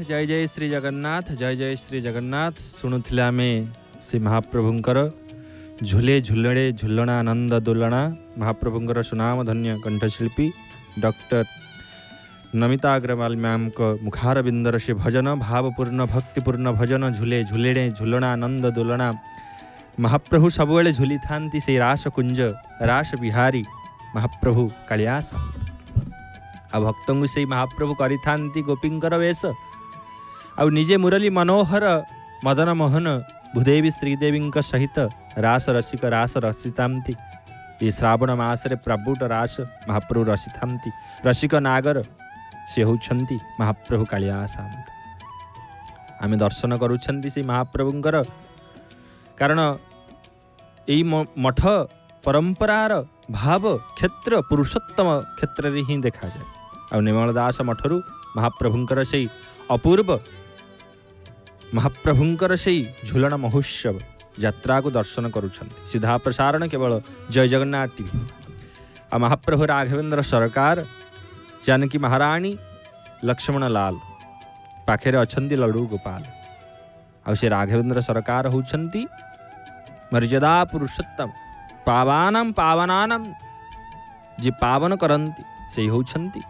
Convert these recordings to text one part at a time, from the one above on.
जय जय श्री जगन्नाथ, जय जय श्री जगन्नाथ। शुणुले आम श्री महाप्रभुंकर झुले झुलणे झुलना आनंद दोलना। महाप्रभुंकर सुनाम धन्य कंठशिल्पी डॉक्टर नमिता अग्रवाल मैम को मुखार बिंदर से भजन भावपूर्ण भक्तिपूर्ण भजन झुले झुलेणे झुलना आनंद दोलना। महाप्रभु सबुले झुली थांती से रास कुंज रास बिहारी महाप्रभु कालियास। आ भक्त को से महाप्रभु करि थांती गोपींकर वेश। आ निजे मुरली मनोहर मदन मोहन भूदेवी श्रीदेवी सहित रास रसिक रास रसितांती। ये श्रावण मासरे प्रबुट रास महाप्रभु रसितांती। रसिक नागर से होउछंती महाप्रभु कालियास। आमे दर्शन करूछंती से महाप्रभुंकर कारण यही मठ परंपरार भाव क्षेत्र पुरुषोत्तम क्षेत्र रे ही देखा जाए। आ निर्मल दास मठरू महाप्रभुंकर से अपूर्व महाप्रभुंकर से झुलन महोत्सव यात्रा को दर्शन करुछंती। सीधा प्रसारण केवल जय जगन्नाथ टीवी। आ महाप्रभु राघवेंद्र सरकार जानकी महाराणी लक्ष्मण लाल पाखे अछंती लड्डू गोपाल। आ से राघवेंद्र सरकार होउछंती मर्यादा पुरुषोत्तम पावानाम पावनानाम जे पावन करंती से होउछंती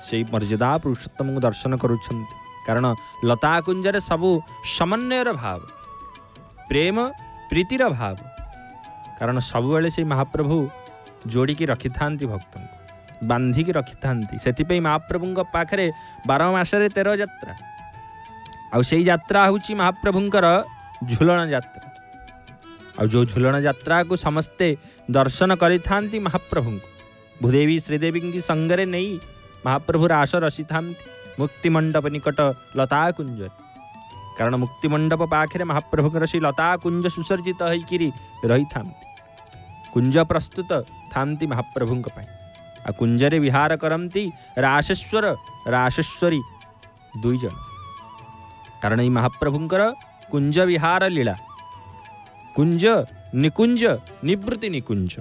से मर्यादा पुरुषोत्तम को दर्शन करुछंती। कारण लता कुंजरे सबु समन्वयर भाव प्रेम प्रीतिर भाव। कारण सबुबले से महाप्रभु जोड़िकी रखि थांती भक्त को बांधिकी रखि थांती। सेथिपई महाप्रभुंक पाखरे 12 मासरे 13 यात्रा। आ सेई यात्रा होउची महाप्रभुंकर झुलन यात्रा। आ जो झुलन यात्रा को समस्ते दर्शन करि थांती महाप्रभु को भूदेवी श्रीदेवी की संगरे नहीं महाप्रभु रास रसी थांती मुक्ति मंडप निकट लता कुंज। कारण मुक्ति मंडप पाखे महाप्रभुकर से लता कुंज सुसर्जित होइकिरी रही थांती। कुंज प्रस्तुत थांती महाप्रभुंक पई। आ कुंजरे विहार करंती रासेश्वर रासेश्वरी दुई जन। कारण ई महाप्रभुंकर कुंज विहार लीला कुंज निकुंज निवृत्ति निकुंज।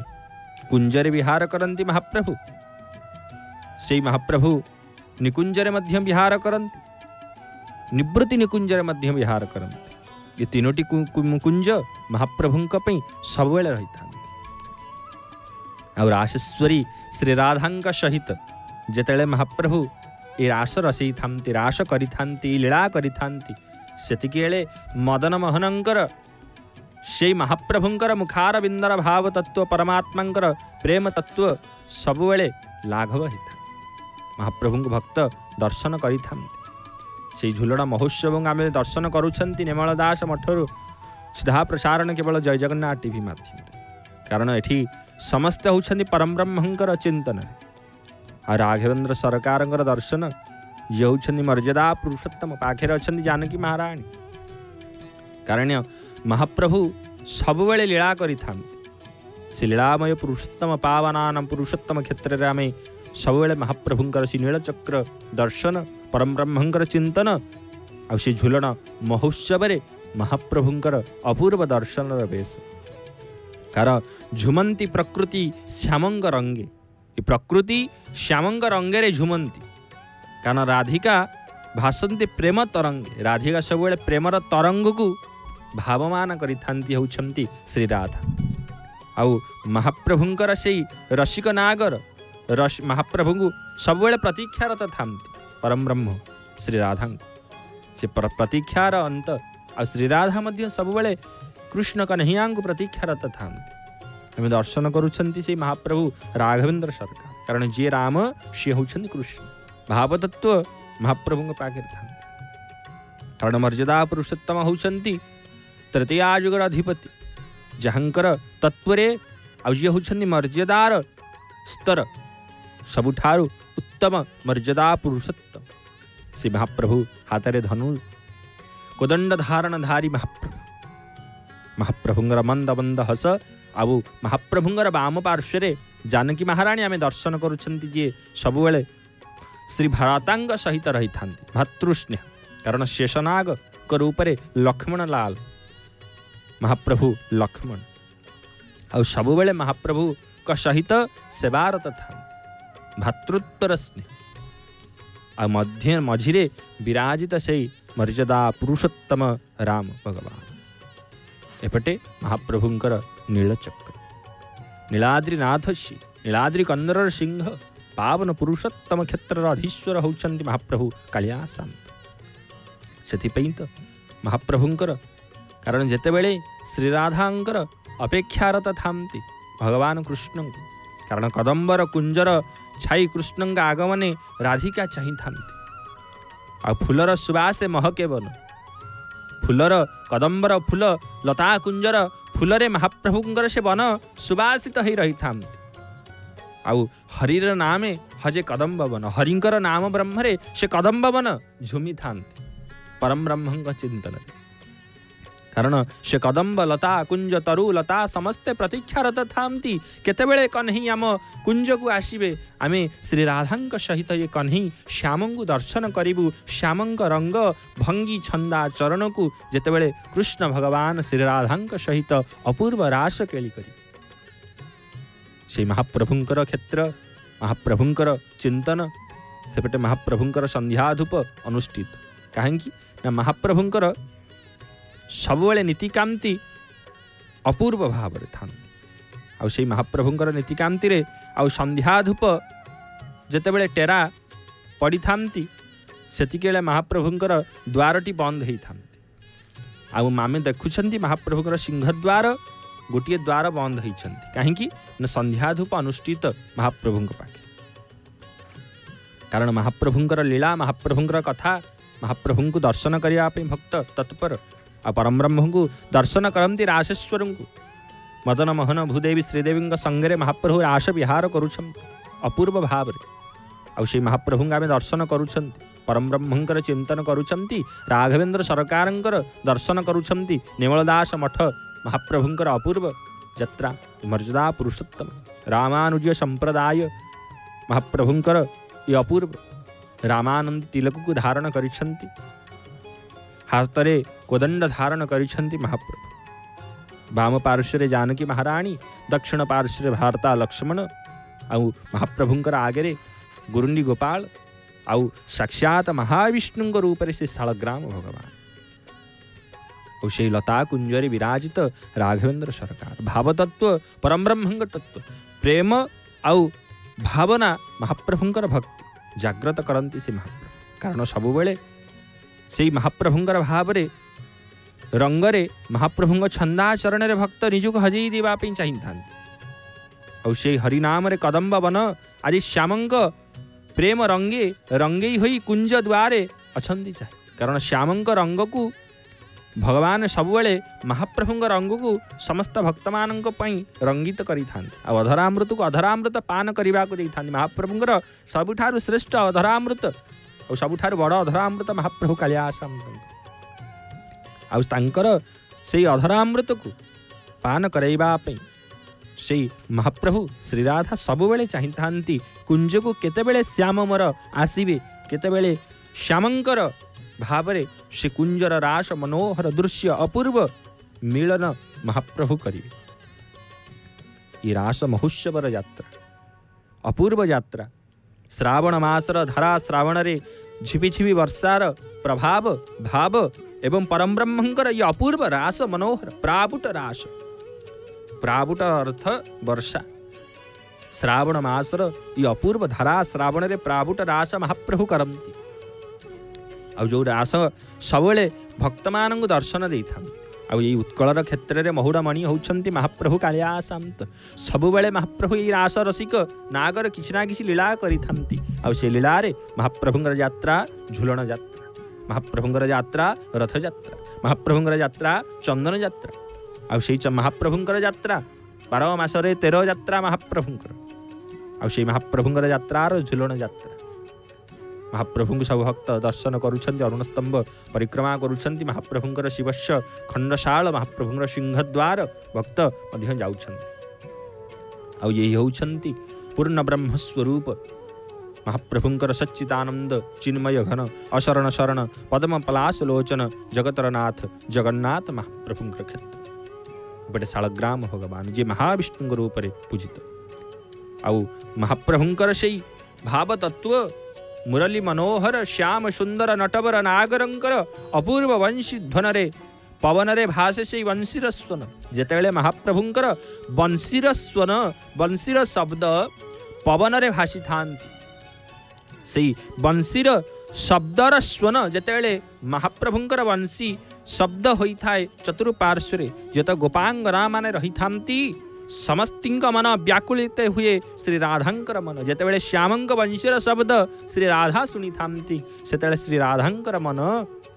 कुंजरे विहार करंती महाप्रभु से महाप्रभु निकुंजरे मध्य विहार करंती निवृत्ति निकुंजरे मध्य विहार करंती। ये तीनोटी कुंज महाप्रभुंक पई सबवेले रही थांती। और रासेश्वरी श्री राधांक सहित जेतेले महाप्रभु ये रास रसई थांती रास करि थांती लीला करि थांती सेतिकेले मदन मोहनंकर से महाप्रभुंकर मुखार बिंदर भाव तत्व परमात्मांकर प्रेम तत्व सबुबले लाघव होता। महाप्रभु भक्त दर्शन करि थांती। से झुलण महोत्सव आम दर्शन करुछंती निर्मल दास मठरू सीधा प्रसारण केवल जय जगन्नाथ टीवी माध्यम। कारण एठी समस्त होउछंती परम ब्रह्मंकर चिंतन। आ राघवेंद्र सरकार दर्शन ये होउछंती मर्यादा पुरुषोत्तम पाखे अछंती जानकी महाराणी। कारण महाप्रभु सबुबले लीला करि थांती। से लीलामय पुरुषोत्तम पावनानाम पुरुषोत्तम क्षेत्र रे आमे सबुबले महाप्रभुंकर से नीलचक्र दर्शन परम ब्रह्मंकर चिंतन आ से झुलन महोत्सव महाप्रभुंकर अपूर्व दर्शन बेश। कार झुमंती प्रकृति श्यामंग रंगे। ये प्रकृति श्यामंग रंगे रे झुमंती। कारण राधिका भासंती प्रेम तरंगे। राधिका सबुबले प्रेमर तरंग को भावमान करि थांती होउछंती श्री राधा। आउ महाप्रभुंकर से रसिक नागर महाप्रभु को सबुबले प्रतीक्षारत थांती परम ब्रह्म श्री राधा से प्रतीक्षार अंत। आ श्री राधा मध्य सबुबले कृष्ण कन्हैया को प्रतीक्षारत थांती। आम दर्शन करुछंती से महाप्रभु राघवेंद्र सरकार। कारण जे राम सी होउछंती कृष्ण भावतत्व महाप्रभु पाखे थांती। कारण मर्यादा पुरुषोत्तम होउछंती तृतीयाजुगर अधिपति जहांकर तत्वरे आज होउछंती मर्यादार स्तर सबुठारु उत्तम मर्यादा पुरुषोत्तम। से महाप्रभु हाथरे धनु कोदंड धारण धारी महाप्रभु। महाप्रभुंगर मंद मंद हस आबु महाप्रभुंगर बाम पार्श्वरे जानकी महाराणी आमे दर्शन करुछंती जे सबुबले श्री भरतांग सहित रही थांती भातृस्नेह। कारण शेषनाग को रूपरे लक्ष्मण लाल महाप्रभु लक्ष्मण आ सबुबले महाप्रभु का सहित सेवारत था भातृत्वर स्नेह। आ मझिरे विराजित से मर्यादा पुरुषोत्तम राम भगवान। एपटे महाप्रभुंकर नीलचक्र नीलाद्रीनाथ श्री नीलाद्री कंदर सिंह पावन पुरुषोत्तम क्षेत्र अधीश्वर होउछन्ति महाप्रभु कालिया शांत। सेथिपई तो महाप्रभुंकर कारण जेतेबेले श्रीराधांकर अपेक्षारत थांती भगवान कृष्ण को कारण कदम्बर कुंजर छाई कृष्ण आगमने राधिका चाही थांती आ फूलर सुबासे महके बन फूलर कदम्बर फूल लता कुंजर फूलरे महाप्रभुंकर से बन सुबासित हो रही थांती आउ हरिर नामे हजे कदम्ब बन हरिंकर नाम ब्रह्मरे से कदम्ब बन झुमी थांती परम ब्रह्म चिंतन कारण से कदम्ब लता कुंज तरु लता समस्ते प्रतीक्षारत थांती केतेबेले कन्ही आम कुंज को आसीबे आमे श्री राधांक सहित ये कन्ही श्याम को दर्शन करिबु श्यामंक रंग भंगी छंदा चरण को जेतेबेले कृष्ण भगवान श्री राधांक सहित अपूर्व रास केली करी से महाप्रभुंकर क्षेत्र महाप्रभुंकर चिंतन सेपटे महाप्रभुंकर संध्या धूप अनुष्ठित कहीं ना महाप्रभुंकर सबुबले नीतिकांति अपूर्व भाव था से महाप्रभुंकर नीतिकांति रे आउ संध्या धूप जेतेबेले टेरा पड़ी थांती सेतिकेले महाप्रभुंकर द्वारटी बंद होई थांती आउ मामे देखुछंती महाप्रभुंकर सिंहद्वार गोटे द्वार बंद होइछंती काहेकि ना संध्या धूप अनुष्ठित महाप्रभुंक पाखे कारण महाप्रभुंकर लीला महाप्रभुंकर कथा महाप्रभुंकु दर्शन करिया पे भक्त तत्पर आ परम ब्रह्म को दर्शन करती रासेश्वर को मदन मोहन भूदेवी श्रीदेवी संगे महाप्रभु रास विहार करुछंती अपूर्व भाव से महाप्रभु आम दर्शन करुछंती परम ब्रह्मंकर चिंतन करुछंती राघवेंद्र सरकारंकर दर्शन करुछंती निर्मलदास मठ महाप्रभुंकर अपूर्व यात्रा मर्यादा पुरुषोत्तम रामानुज संप्रदाय महाप्रभुंकर ये अपूर्व रामानंद तिलक को धारण करिछंती हास्तरे कोदंड धारण करिछंती महाप्रभु वाम पार्श्वे जानकी महाराणी दक्षिण पार्श्वे भारता लक्ष्मण आउ महाप्रभुंकर आगे गुरुंडी गोपाल आउ साक्षात महाविष्णु रूप से शालग्राम भगवान और से लता कुंजरी विराजित राघवेंद्र सरकार भावतत्व परम ब्रह्म तत्व प्रेम आउ भावना महाप्रभुंकर भक्ति जागृत करती से महाप्रभु कारण सबुबले से महाप्रभुंकर भाव रंगरे महाप्रभुंग छंदाचरण रे भक्त निजुक हजई देवाई चाहिए और से हरिनाम रे कदम्ब बन आज श्यामंक प्रेम रंगे रंगई होई कुंज द्वारे अछंती चाहे कारण श्यामंक रंग को भगवान सबुबले महाप्रभुंग रंग को समस्त भक्त मानक रंगित करि थांती अधरामृत को अधरामृत पान करने को दे थांती महाप्रभुंकर सबुठारु श्रेष्ठ अधरामृत और सबुठारु बड़ अधरामृत महाप्रभु कालिया आउर से अधरामृत को पान करैबा से महाप्रभु श्रीराधा सबुबले चाहि थांती कुंज को केतेबेले श्याम मोर आसीबे केतेबेले श्यामंकर भावरे से कुंजर रास मनोहर दृश्य अपूर्व मिलन महाप्रभु करिवे ये रास महोत्सवर यात्रा अपूर्व यात्रा श्रावण मासर धारा श्रावण रे झिपि झिपि वर्षार प्रभाव भाव एवं परम ब्रह्मंकर ये अपूर्व रास मनोहर प्राबुट रास प्राबुट अर्थ वर्षा श्रावण मासर ये अपूर्व धारा श्रावण रे प्राबुट रास महाप्रभु करती आ जो रास सबले भक्त मान दर्शन दे था आई उत्कलर क्षेत्र में महुड़मणि होउछंती महाप्रभु कालिया शांत सबुबले महाप्रभु ये रास रसिक नागर किछि ना किछि लीला करि थांती आ से लीला रे महाप्रभुंकर यात्रा झुलन यात्रा महाप्रभुंकर यात्रा रथ यात्रा महाप्रभुंकर यात्रा चंदन यात्रा आ से महाप्रभुंकर यात्रा 12 मासरे 13 यात्रा महाप्रभुंकर आ से महाप्रभुंकर यात्रार झुलन यात्रा महाप्रभु सब भक्त दर्शन करुछंती अरुण स्तंभ परिक्रमा करुछंती महाप्रभुंकर शिवस्य खंडशाल महाप्रभुंकर सिंहद्वार भक्त मध्य जाउछंती आ यही होउछंती पूर्ण ब्रह्म स्वरूप महाप्रभुंकर सच्चिदानंद चिन्मय घन अशरण शरण पद्म पलाश लोचन जगतरनाथ जगन्नाथ महाप्रभुंकर क्षेत्र बड़े शालग्राम भगवान जे महाविष्णु रूप पूजित आउ महाप्रभुंकर से भाव तत्व मुरली मनोहर श्याम सुंदर नटवर नागरंकर अपूर्व वंशी ध्वनरे पवन रे भाषे से वंशीर स्वन जेतेबेले महाप्रभुंकर वंशीर स्वन वंशीर शब्द पवन रे भाषी थांती से वंशीर शब्दर स्वन जेतेबेले महाप्रभुंकर वंशी शब्द होई थाए चतुर्पार्श्वे जेत गोपांगना माने रही थांती समस्तिंक मन व्याकुलित हुए श्री राधांकर मन जेतेबेले श्यामंक वंशीर शब्द श्री राधा शुणी थांती सेतेबेले श्री राधांकर मन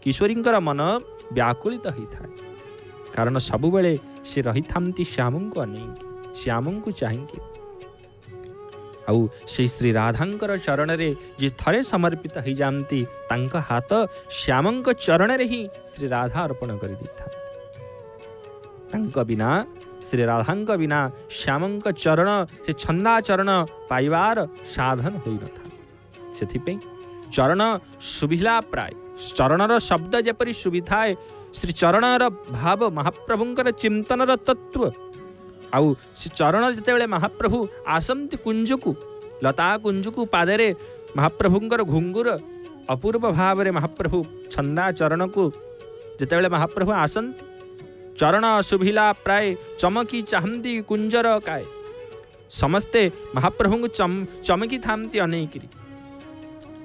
किशोरींकर मन व्याकुलित होता है कारण सबुबले से रही थांती श्याम को अनेक श्याम को चाहिए आउ से श्री राधांकर चरण रे जे थरे समर्पित हो जाती तांका हाथ श्यामंक चरण रे ही श्री राधा अर्पण कर देता बिना श्री राधांक बिना श्यामंक चरण से छंदा चरण पाइबार साधन होई न था सेथिपे चरण सुभिला प्राय चरणर शब्द जेपरी सुविधाए श्री चरणर भाव महाप्रभुंकर चिंतनर तत्व आउ से चरण जेतेबेले महाप्रभु आसंती कुंजकु लता कुंजकु पादरे महाप्रभुंकर घुंगुर अपूर्व भाव रे महाप्रभु छंदा चरण को जेतेबेले महाप्रभु आसंती चरण सुभिला प्राय चमकी चाहती कुंजर काय समस्ते महाप्रभु को चमकी थांती अनेकरी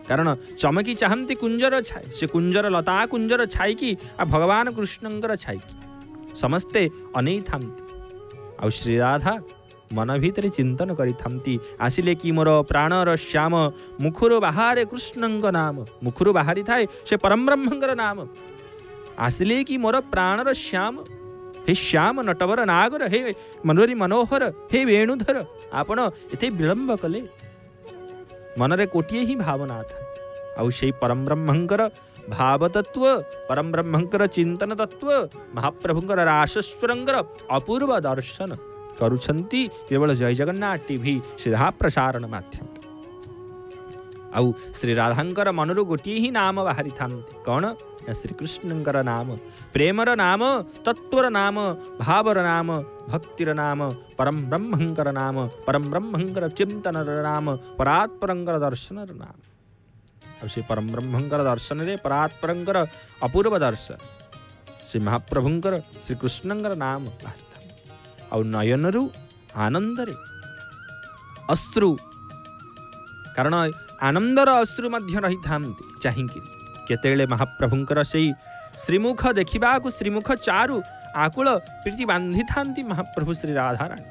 कारण चमकी चाहती कुंजर छाए से कुंजर लता कुंजर छाई की आ भगवान कृष्णंकर छाई की समस्ते अनेई थांती आ श्री राधा मन भीतर चिंतन करी थांती आसिले कि मोर प्राणर श्याम मुखुरु बाहारे कृष्णंक नाम मुखुरु बाहारी थाए से परम ब्रह्मंकर नाम आसिले कि मोर प्राणर श्याम हे श्याम नटवर नागर हे मनोरी मनोहर हे वेणुधर आपण एते विलंब कले मनरे कोटिए ही भावना था आउ से परम ब्रह्मंकर भाव तत्व परम ब्रह्मंकर चिंतन तत्व महाप्रभुंकर रासस्वरंगर अपूर्व दर्शन करुछंती केवल जय जगन्नाथ टीवी सीधा प्रसारण माध्यम आउ श्री राधांकर मनरु गोटिए ही नाम बाहरी थांती कौन श्रीकृष्णंकर नाम प्रेमर नाम तत्वर नाम भावर नाम भक्तिर नाम परम ब्रह्मंकर नाम परम ब्रह्मंकर चिंतनर नाम परात्परंकर दर्शनर नाम अब से परम ब्रह्मंकर दर्शन रे परात्परंकर अपूर्व दर्शन से महाप्रभुंकर श्रीकृष्णंकर नाम और नयनरु आनंद रे अश्रु कारण आनंदर अश्रु मध्य रही थांती चाहिए केतेले महाप्रभुंकर से श्रीमुख देखा श्रीमुख चारु आकुल प्रीति बांधि थांती महाप्रभु श्री राधाराणी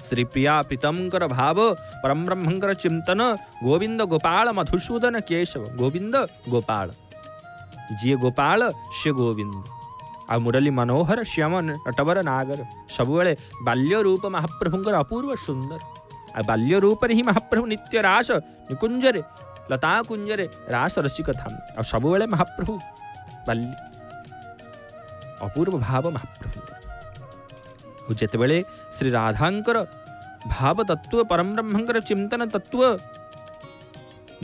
श्री प्रिया प्रीतमकर भाव परम ब्रह्मंकर चिंतन गोविंद गोपाल मधुसूदन केशव गोविंद गोपाल जी गोपाल से गोविंद आ मुरली मनोहर श्याम नटवर नागर सबुबले बाल्य रूप महाप्रभुंकर अपूर्व सुंदर आ बाल्य रूप ही महाप्रभु नित्य रास निकुंजरे लता कुंजरे रास रसिक थाम आ सबुबले महाप्रभु बाल्य अपूर्व भाव महाप्रभु जेतेबेले श्री राधांकर भाव तत्व परम ब्रह्मंकर चिंतन तत्व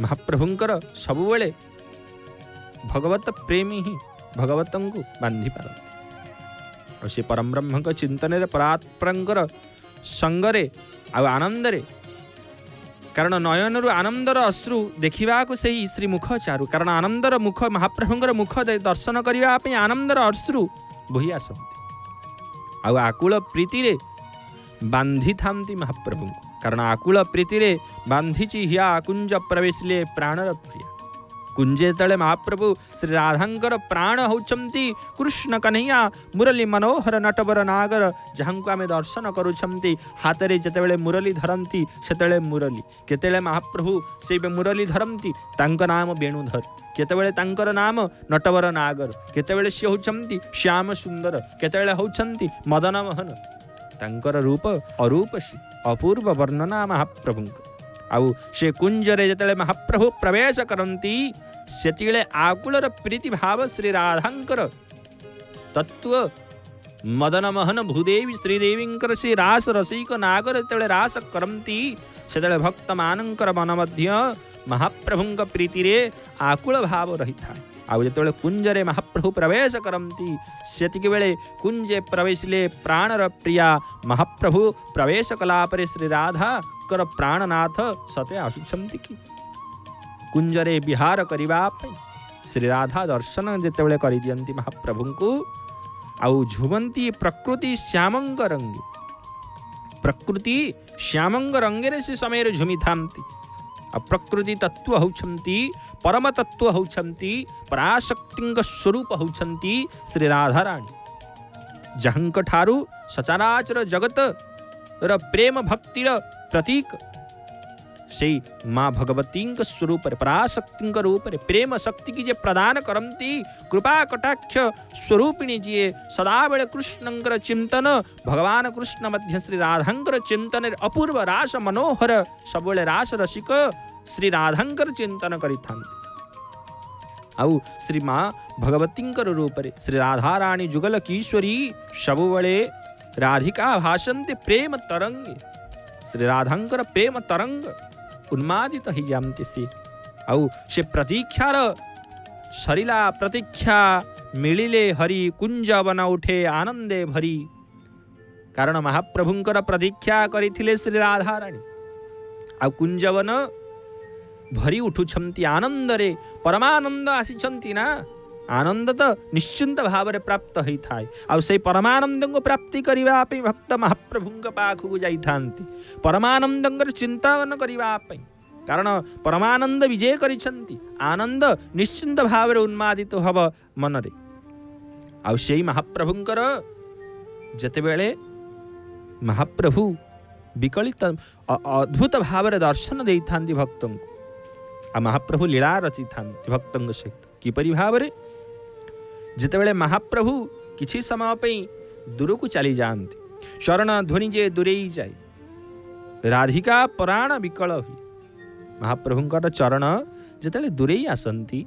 महाप्रभुंकर सबुबले भगवत प्रेमी ही भगवतं को बांधि पारती और से परम ब्रह्म चिंतन परात्परंकर संगरे आ आनंदरे कारण नयनरु आनंदर अश्रु देखा से श्री मुख चारु कारण आनंदर मुख महाप्रभुंकर मुख दर्शन करने आनंदर अश्रु बोही आसती आकुल प्रीति रे बांधि थांती महाप्रभु कारण आकुल प्रीति रे बांधिची हिया कुंज प्रवेशले प्राणर प्रिय कुंजे तले महाप्रभु श्री राधांकर प्राण होचंती कृष्ण कन्हैया मुरली मनोहर नटवर नागर जहाँ को आम दर्शन करुछंती हाथ रे जेतेबेले मुरली धरती सेतेबेले मुरली केतेबेले महाप्रभु से मुरली धरती तांको नाम वेणुधर केतेबेले तांकर नाम नटवर नागर केतेबेले से होचंती श्याम सुंदर केतेबेले होचंती मदन मोहन तांकर रूप अरूप अपूर्व वर्णना महाप्रभुंकर आउ से कुंजरे जेतेबेले महाप्रभु प्रवेश करती सेतिले आकुलर प्रीति भाव श्री राधांकर तत्व मदन मोहन भूदेवी श्रीदेवींकर से रास रसिक नागर जेतेबेले रास करती सेतेबेले भक्त मानंकर मन मध्य महाप्रभुंक प्रीति रे आकुल भाव रही था आउ जेतेबेले कुंजरे महाप्रभु प्रवेश करती सेतिके बेले कुंजे प्रवेशले प्राणर प्रिया महाप्रभु प्रवेश कला परे श्री राधा ତାଙ୍କର ପ୍ରାଣନାଥ ସତେ ଆସୁଛନ୍ତି କି କୁଞ୍ଜରେ ବିହାର କରିବା ପାଇଁ। ଶ୍ରୀ ରାଧା ଦର୍ଶନ ଯେତେବେଳେ କରିଦିଅନ୍ତି ମହାପ୍ରଭୁଙ୍କୁ ଆଉ ଝୁମନ୍ତି ପ୍ରକୃତି ଶ୍ୟାମଙ୍ଗ ରଙ୍ଗେ, ପ୍ରକୃତି ଶ୍ୟାମଙ୍ଗ ରଙ୍ଗରେ ସେ ସମୟରେ ଝୁମିଥାନ୍ତି। ଆଉ ପ୍ରକୃତି ତତ୍ତ୍ୱ ହେଉଛନ୍ତି ପରମ ତତ୍ତ୍ୱ ହେଉଛନ୍ତି ପରାଶକ୍ତିଙ୍କ ସ୍ୱରୂପ ହେଉଛନ୍ତି ଶ୍ରୀ ରାଧାରାଣୀ, ଯାହାଙ୍କ ଠାରୁ ସଚରାଚର ଜଗତର ପ୍ରେମ ଭକ୍ତିର ପ୍ରତୀକ ସେଇ ମା ଭଗବତୀଙ୍କ ସ୍ୱରୂପରେ ପରାଶକ୍ତିଙ୍କ ରୂପରେ ପ୍ରେମ ଶକ୍ତିକି ଯେ ପ୍ରଦାନ କରନ୍ତି, କୃପା କଟାକ୍ଷ ସ୍ୱରୂପିଣୀ ଯିଏ ସଦାବେଳେ କୃଷ୍ଣଙ୍କର ଚିନ୍ତନ, ଭଗବାନ କୃଷ୍ଣ ମଧ୍ୟ ଶ୍ରୀ ରାଧାଙ୍କର ଚିନ୍ତନରେ ଅପୂର୍ବ ରାସ ମନୋହର ସବୁବେଳେ ରାସ ରସିକ ଶ୍ରୀ ରାଧାଙ୍କର ଚିନ୍ତନ କରିଥାନ୍ତି। ଆଉ ଶ୍ରୀ ମା ଭଗବତୀଙ୍କର ରୂପରେ ଶ୍ରୀ ରାଧାରାଣୀ ଯୁଗଲ କିଶୋରୀ ସବୁବେଳେ ରାଧିକା ଭାସନ୍ତି ପ୍ରେମ ତରଙ୍ଗେ। ଶ୍ରୀ ରାଧାଙ୍କର ପ୍ରେମ ତରଙ୍ଗ ଉନ୍ମାଦିତ ହେଇଯାଆନ୍ତି ସେ। ଆଉ ସେ ପ୍ରତୀକ୍ଷାର ସରିଲା ପ୍ରତୀକ୍ଷା ମିଳିଲେ ହରି କୁଞ୍ଜ ବନ ଉଠେ ଆନନ୍ଦେ ଭରି। କାରଣ ମହାପ୍ରଭୁଙ୍କର ପ୍ରତୀକ୍ଷା କରିଥିଲେ ଶ୍ରୀ ରାଧାରାଣୀ, ଆଉ କୁଞ୍ଜବନ ଭରି ଉଠୁଛନ୍ତି ଆନନ୍ଦରେ। ପରମାନନ୍ଦ ଆସିଛନ୍ତି ନା, ଆନନ୍ଦ ତ ନିଶ୍ଚିନ୍ତ ଭାବରେ ପ୍ରାପ୍ତ ହୋଇଥାଏ। ଆଉ ସେଇ ପରମାନନ୍ଦଙ୍କୁ ପ୍ରାପ୍ତି କରିବା ପାଇଁ ଭକ୍ତ ମହାପ୍ରଭୁଙ୍କ ପାଖକୁ ଯାଇଥାନ୍ତି, ପରମାନନ୍ଦଙ୍କର ଚିନ୍ତନ କରିବା ପାଇଁ। କାରଣ ପରମାନନ୍ଦ ବିଜୟ କରିଛନ୍ତି, ଆନନ୍ଦ ନିଶ୍ଚିନ୍ତ ଭାବରେ ଉନ୍ମାଦିତ ହେବ ମନରେ। ଆଉ ସେଇ ମହାପ୍ରଭୁଙ୍କର ଯେତେବେଳେ ମହାପ୍ରଭୁ ବିକଳିତ ଅଦ୍ଭୁତ ଭାବରେ ଦର୍ଶନ ଦେଇଥାନ୍ତି ଭକ୍ତଙ୍କୁ, ଆଉ ମହାପ୍ରଭୁ ଲୀଳା ରଚିଥାନ୍ତି ଭକ୍ତଙ୍କ ସହିତ। କିପରି ଭାବରେ? ଯେତେବେଳେ ମହାପ୍ରଭୁ କିଛି ସମୟ ପାଇଁ ଦୂରକୁ ଚାଲି ଯାଆନ୍ତି, ଚରଣ ଧ୍ୱନି ଯେ ଦୂରେଇ ଯାଏ, ରାଧିକା ପରାଣ ବିକଳ ହୁଏ। ମହାପ୍ରଭୁଙ୍କର ଚରଣ ଯେତେବେଳେ ଦୂରେଇ ଆସନ୍ତି,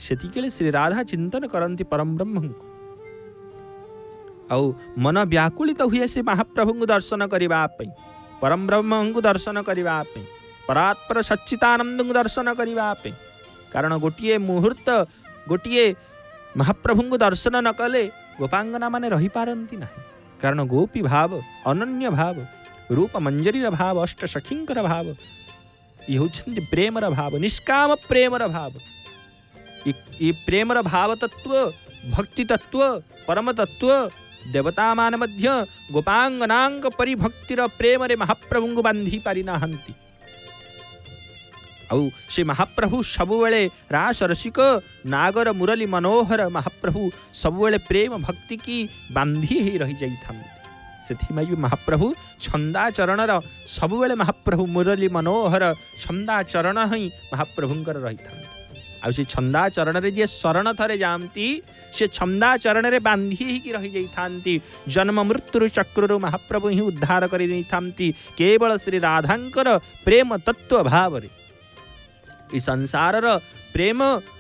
ସେତିକିବେଳେ ଶ୍ରୀ ରାଧା ଚିନ୍ତନ କରନ୍ତି ପରମ ବ୍ରହ୍ମଙ୍କୁ। ଆଉ ମନ ବ୍ୟାକୁଳିତ ହୁଏ ସେ ମହାପ୍ରଭୁଙ୍କୁ ଦର୍ଶନ କରିବା ପାଇଁ, ପରମ ବ୍ରହ୍ମଙ୍କୁ ଦର୍ଶନ କରିବା ପାଇଁ, ପରାତ୍ପର ସଚ୍ଚିତାନନ୍ଦଙ୍କୁ ଦର୍ଶନ କରିବା ପାଇଁ। କାରଣ ଗୋଟିଏ ମୁହୂର୍ତ୍ତ, ଗୋଟିଏ ମହାପ୍ରଭୁଙ୍କୁ ଦର୍ଶନ ନ କଲେ ଗୋପାଙ୍ଗନା ମାନେ ରହିପାରନ୍ତି ନାହିଁ। କାରଣ ଗୋପୀ ଭାବ, ଅନନ୍ୟ ଭାବ, ରୂପ ମଞ୍ଜରୀର ଭାବ, ଅଷ୍ଟ ସଖୀଙ୍କର ଭାବ, ଇଏ ହେଉଛନ୍ତି ପ୍ରେମର ଭାବ, ନିଷ୍କାମ ପ୍ରେମର ଭାବ। ଏ ପ୍ରେମର ଭାବ ତତ୍ତ୍ୱ, ଭକ୍ତି ତତ୍ତ୍ୱ, ପରମ ତତ୍ତ୍ୱ ଦେବତାମାନେ ମଧ୍ୟ ଗୋପାଙ୍ଗନାଙ୍କ ପରି ଭକ୍ତିର ପ୍ରେମରେ ମହାପ୍ରଭୁଙ୍କୁ ବାନ୍ଧି ପାରିନାହାନ୍ତି। ଆଉ ସେ ମହାପ୍ରଭୁ ସବୁବେଳେ ରାସ ରସିକ, ନାଗର ମୁରଲି ମନୋହର ମହାପ୍ରଭୁ ସବୁବେଳେ ପ୍ରେମ ଭକ୍ତି କି ବାନ୍ଧି ହେଇ ରହିଯାଇଥାନ୍ତି। ସେଥିପାଇଁ ବି ମହାପ୍ରଭୁ ଛନ୍ଦାଚରଣର ସବୁବେଳେ ମହାପ୍ରଭୁ ମୁରଲି ମନୋହର ଛନ୍ଦାଚରଣ ହିଁ ମହାପ୍ରଭୁଙ୍କର ରହିଥାନ୍ତି। ଆଉ ସେ ଛନ୍ଦାଚରଣରେ ଯିଏ ଶରଣ ଥରେ ଯାଆନ୍ତି, ସେ ଛନ୍ଦାଚରଣରେ ବାନ୍ଧି ହେଇକି ରହିଯାଇଥାନ୍ତି। ଜନ୍ମ ମୃତ୍ୟୁରୁ ଚକ୍ରରୁ ମହାପ୍ରଭୁ ହିଁ ଉଦ୍ଧାର କରି ନେଇଥାନ୍ତି କେବଳ ଶ୍ରୀ ରାଧାଙ୍କର ପ୍ରେମ ତତ୍ତ୍ୱ ଭାବରେ। ଏ ସଂସାରର ପ୍ରେମ,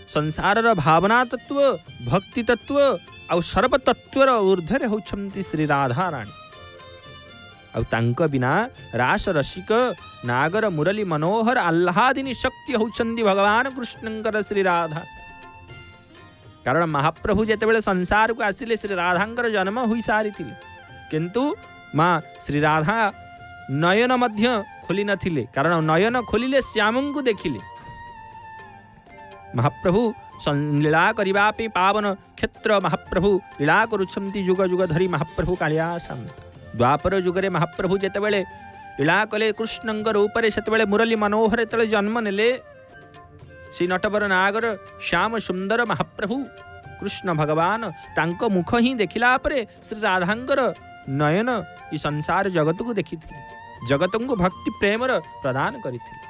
ସଂସାରର ଭାବନା ତତ୍ତ୍ୱ, ଭକ୍ତି ତତ୍ତ୍ୱ ଆଉ ସର୍ବ ତତ୍ତ୍ୱର ଊର୍ଦ୍ଧ୍ୱରେ ହେଉଛନ୍ତି ଶ୍ରୀ ରାଧାରାଣୀ। ଆଉ ତାଙ୍କ ବିନା ରାସ ରସିକ, ନାଗର ମୁରଲି ମନୋହର ଆହ୍ଲାଦିନୀ ଶକ୍ତି ହେଉଛନ୍ତି ଭଗବାନ କୃଷ୍ଣଙ୍କର ଶ୍ରୀ ରାଧା। କାରଣ ମହାପ୍ରଭୁ ଯେତେବେଳେ ସଂସାରକୁ ଆସିଲେ, ଶ୍ରୀ ରାଧାଙ୍କର ଜନ୍ମ ହୋଇସାରିଥିଲେ, କିନ୍ତୁ ମା ଶ୍ରୀ ରାଧା ନୟନ ମଧ୍ୟ ଖୋଲି ନଥିଲେ। କାରଣ ନୟନ ଖୋଲିଲେ ଶ୍ୟାମଙ୍କୁ ଦେଖିଲେ। ମହାପ୍ରଭୁ ଲୀଳା କରିବା ପାଇଁ ପାବନ କ୍ଷେତ୍ର ମହାପ୍ରଭୁ ଲୀଳା କରୁଛନ୍ତି ଯୁଗ ଯୁଗ ଧରି। ମହାପ୍ରଭୁ କାଳିଆ ଶାନ୍ତ ଦ୍ୱାପର ଯୁଗରେ ମହାପ୍ରଭୁ ଯେତେବେଳେ ଲୀଳା କଲେ କୃଷ୍ଣଙ୍କର ଉପରେ, ସେତେବେଳେ ମୁରଲି ମନୋହର ଯେତେବେଳେ ଜନ୍ମ ନେଲେ, ଶ୍ରୀ ନଟବର ନାଗର ଶ୍ୟାମ ସୁନ୍ଦର ମହାପ୍ରଭୁ କୃଷ୍ଣ ଭଗବାନ ତାଙ୍କ ମୁଖ ହିଁ ଦେଖିଲା ପରେ ଶ୍ରୀ ରାଧାଙ୍କର ନୟନ ଏ ସଂସାର ଜଗତକୁ ଦେଖିଥିଲେ, ଜଗତଙ୍କୁ ଭକ୍ତି ପ୍ରେମର ପ୍ରଦାନ କରିଥିଲେ।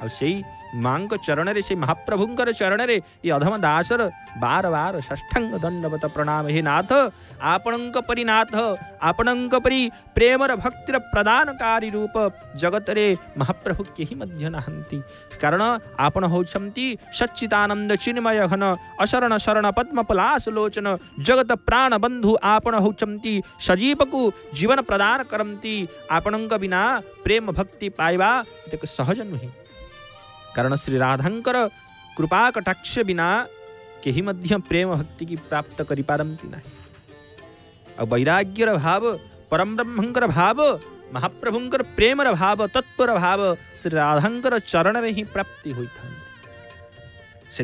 ଆଉ ସେଇ ମାଙ୍କ ଚରଣରେ, ସେ ମହାପ୍ରଭୁଙ୍କର ଚରଣରେ ଏ ଅଧମ ଦାସର ବାର ବାର ଷଷ୍ଠାଙ୍ଗ ଦଣ୍ଡବତ ପ୍ରଣାମ। ହେ ନାଥ, ଆପଣଙ୍କ ପରି ନାଥ, ଆପଣଙ୍କ ପରି ପ୍ରେମର ଭକ୍ତିର ପ୍ରଦାନକାରୀ ରୂପ ଜଗତରେ ମହାପ୍ରଭୁ କେହି ମଧ୍ୟ ନାହାନ୍ତି। କାରଣ ଆପଣ ହେଉଛନ୍ତି ସଚ୍ଚିଦାନନ୍ଦ ଚିନ୍ମୟ ଘନ, ଅଶରଣ ଶରଣ ପଦ୍ମ ପଲାଶ ଲୋଚନ, ଜଗତ ପ୍ରାଣ ବନ୍ଧୁ। ଆପଣ ହେଉଛନ୍ତି ସଜୀବକୁ ଜୀବନ ପ୍ରଦାନ କରନ୍ତି। ଆପଣଙ୍କ ବିନା ପ୍ରେମ ଭକ୍ତି ପାଇବା ଏକ ସହଜ ନୁହେଁ। କାରଣ ଶ୍ରୀ ରାଧାଙ୍କର କୃପା କଟାକ୍ଷ ବିନା କେହି ମଧ୍ୟ ପ୍ରେମ ଭକ୍ତି କି ପ୍ରାପ୍ତ କରିପାରନ୍ତି ନାହିଁ। ଆଉ ବୈରାଗ୍ୟର ଭାବ, ପରମ ବ୍ରହ୍ମଙ୍କର ଭାବ महाप्रभुंकर प्रेमर भाव तत्पर भाव श्री राधांकर चरण में ही प्राप्ति होता से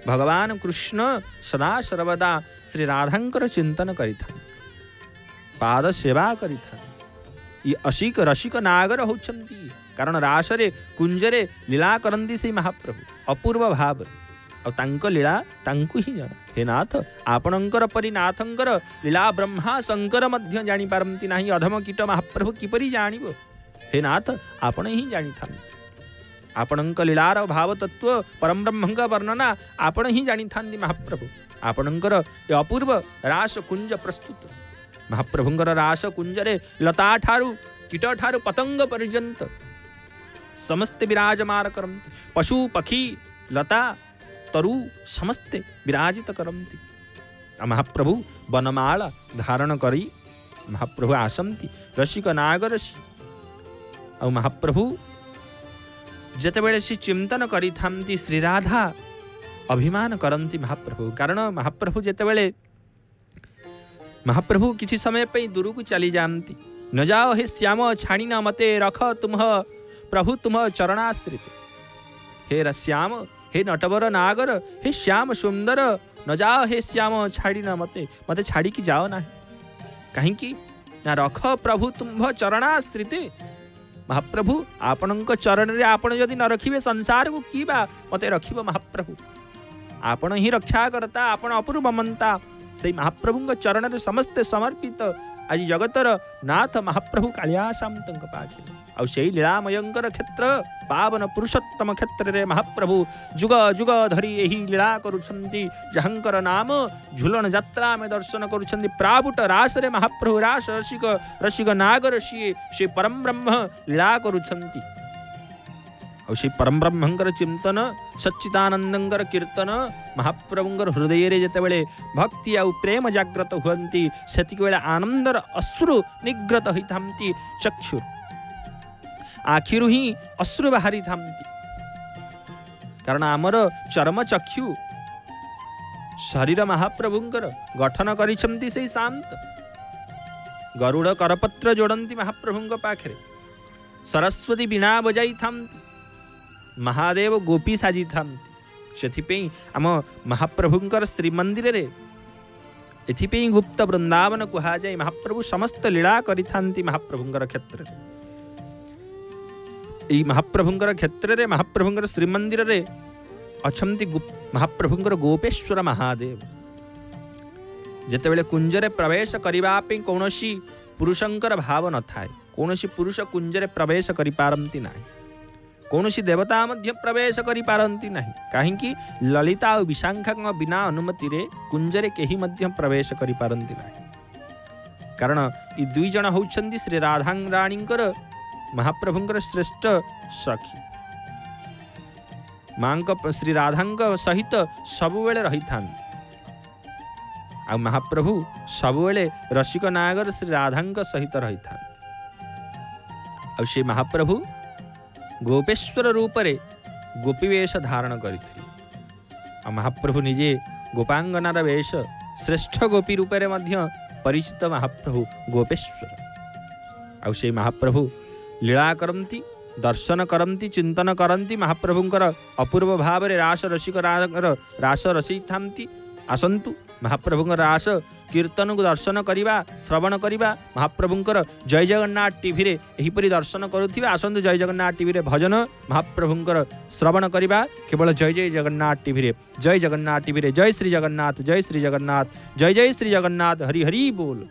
भगवान कृष्ण सदा सर्वदा श्री राधांकर चिंतन करिथा पाद सेवा करिथा ये असिक रसिक नागर होचंती कारण रासरे कुंजरे लीला करंती से महाप्रभु अपूर्व भाव और तांको लीला तांको ही जाना हे नाथ आपणंकर परि नाथंकर लीला ब्रह्मा शंकर मध्य जानी पारंती नाही अधम कीट महाप्रभु किपरि जानिबो हे नाथ आपण ही जानी था आपणंक लीलार भाव तत्व परम ब्रह्मंग वर्णना आपण ही जानी था महाप्रभु आपणंकर ये अपूर्व रास कुंज प्रस्तुत महाप्रभुंकर रास कुंजरे लता ठारू कीट ठारू पतंग पर्यंत समस्ते विराजमान करंती पशु पक्षी लता तरु समस्ते विराजित करंती महाप्रभु वनमाला धारण करी महाप्रभु आसंती रसिक नागरसी और महाप्रभु जेतेबेले से चिंतन करी थांती श्री राधा अभिमान करंती महाप्रभु कारण महाप्रभु जेतेबेले महाप्रभु किसी समय पे दूर को चली जाती न जाओ हे श्याम छाणी न मते रख तुम प्रभु तुम चरणाश्रित हे श्याम हे नटवर नागर हे श्याम सुंदर न जाओ हे श्याम छाड़ी न मते मते छाड़ी की जाओ ना कहीं ना रख प्रभु तुम चरणाश्रित महाप्रभु आपणक चरण रे आपण यदि न रखिबे संसार को की बा मते रखिबो महाप्रभु आपण ही रक्षा करता आपण अपूर्व मनता से महाप्रभु चरण रे समस्ते समर्पित आज जगतर नाथ महाप्रभु कालियासामतंक पाखे आ से लीलामयंकर क्षेत्र पावन पुरुषोत्तम क्षेत्र रे महाप्रभु जुग जुग धरी यही लीला करुछंती जहंकर नाम झुलन यात्रा में दर्शन करुछंती प्राबुट रास रे महाप्रभु रास रसिक रसिक नागर से परम ब्रह्म लीला करुछंती और से परम ब्रह्मंकर चिंतन सच्चिदानंदंकर कीर्तन महाप्रभुंकर हृदय रे जेतेबेले भक्ति आ प्रेम जागृत हुअंती सेतिक बेले आनंदर अश्रु निग्रत होइथांती चक्षुर आखिरु ही अश्रु बाहरी थांती कारण आमर चर्म चक्षु शरीर महाप्रभुंकर गठन करिसंती से शांत गरुड़ करपत्र जोड़ंती महाप्रभुंक पाखरे सरस्वती बीणा बजाई थांती महादेव गोपी साजी थांती से आम महाप्रभुंकर श्रीमंदिर रे एथिपे गुप्त वृंदावन कहा जाए महाप्रभु समस्त लीला करि थांती महाप्रभुंकर क्षेत्र रे महाप्रभुंकर क्षेत्र रे महाप्रभुंकर श्रीमंदिर रे अछंती महाप्रभुंकर गोपेश्वर महादेव जेतेबेले कुंजरे प्रवेश करिबा पे कोनोसी पुरुषंकर भाव न थाए कोनोसी पुरुष कुंजरे प्रवेश करि पारंती नाही कोनोसी देवता मध्य प्रवेश करि पारंती नाही काहेकि ललिता और विशाखा बिना अनुमति रे कुंजरे केही मध्य प्रवेश करि पारंती नाही कारण ई दुई जण होउछंती श्री राधांगराणींकर महाप्रभुंकर श्रेष्ठ सखी मांक श्री राधांक सहित सबुबेले रही था आ महाप्रभु सबुबेले रसिक नागर श्री राधांक सहित रही था आ से महाप्रभु गोपेश्वर रूप रे गोपी वेश धारण करथिले आ महाप्रभु निजे गोपांगनार वेश श्रेष्ठ गोपी रूप रे मध्य परिचित महाप्रभु गोपेश्वर आ से महाप्रभु लीला करंती दर्शन करंती चिंतन करंती महाप्रभुंकर अपूर्व भाव रे रास रसिक रास रसी थांती आसंतु महाप्रभुंकर रास कीर्तन को दर्शन करिबा श्रवण करिबा महाप्रभुंकर जय जगन्नाथ टीवी रे एहिपरि दर्शन करुथिबे आसंतु जय जगन्नाथ टीवी रे भजन महाप्रभुंकर श्रवण करिबा केवल जय जय जगन्नाथ टीवी रे जय जगन्नाथ टीवी रे जय श्री जगन्नाथ जय श्री जगन्नाथ जय जय श्री जगन्नाथ हरि हरि बोल।